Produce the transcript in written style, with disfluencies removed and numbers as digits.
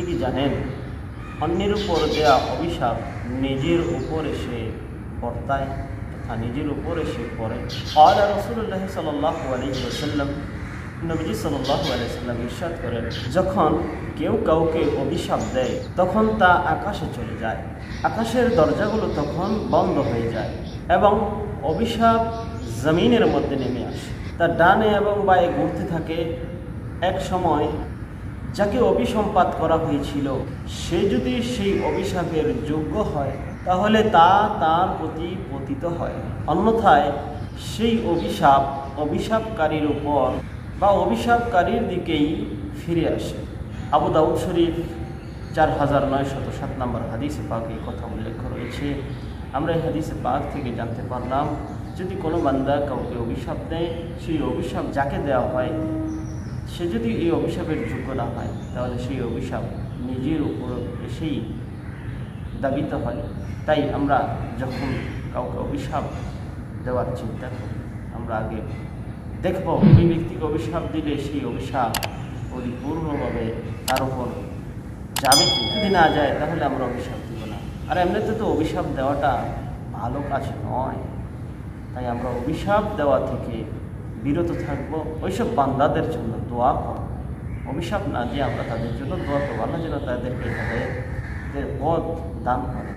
আপনি কি জানেন অন্যের উপর দেয়া অভিশাপ নিজের উপর এসে বর্তায় তথা নিজের উপর এসে পড়ে? ক্বালা রাসূলুল্লাহ সাল্লাল্লাহু আলাইহি ওয়াসাল্লাম, নবীজি সাল্লাল্লাহু আলাইহি ওয়াসাল্লাম ইরশাদ করেন, যখন কেউ কাউকে অভিশাপ দেয় তখন তা আকাশে চলে যায়, আকাশের দরজাগুলো তখন বন্ধ হয়ে যায় এবং অভিশাপ জমিনের মধ্যে নেমে আসে। তা ডানে এবং বায়ে ঘুরতে থাকে। এক সময় যাকে অভিসম্পাত করা হয়েছিল সে যদি সেই অভিশাপের যোগ্য হয় তাহলে তা তার প্রতি পতিত হয়, অন্যথায় সেই অভিশাপ অভিশাপকারীর উপর বা অভিশাপকারীর দিকেই ফিরে আসে। আবু দাউদ শরীফ 4907 নম্বর হাদিসে পাকে কথা উল্লেখ রয়েছে। আমরা এই হাদিসে পাক থেকে জানতে পারলাম, যদি কোনো বান্দা কাউকে অভিশাপ দেয়, সেই অভিশাপ যাকে দেওয়া হয় সে যদি এই অভিশাপের যোগ্য না হয় তাহলে সেই অভিশাপ নিজের উপর এসেই দাবিত হয়। তাই আমরা যখন কাউকে অভিশাপ দেওয়ার চিন্তা করি আমরা আগে দেখব ওই ব্যক্তিকে অভিশাপ দিলে সেই অভিশাপ পরিপূর্ণভাবে তার উপর যাবে কি। যদি না যায় তাহলে আমরা অভিশাপ দেব না। আর এমনিতে তো অভিশাপ দেওয়াটা ভালো কাজ নয়। তাই আমরা অভিশাপ দেওয়া থেকে বিরত থাকবো। ওইসব বান্দাদের জন্য দোয়া করব, অভিশাপ না দিয়ে আমরা তাদের জন্য দোয়া করবো, আল্লাহ যেন তাদেরকে তাদের পথ দান করে।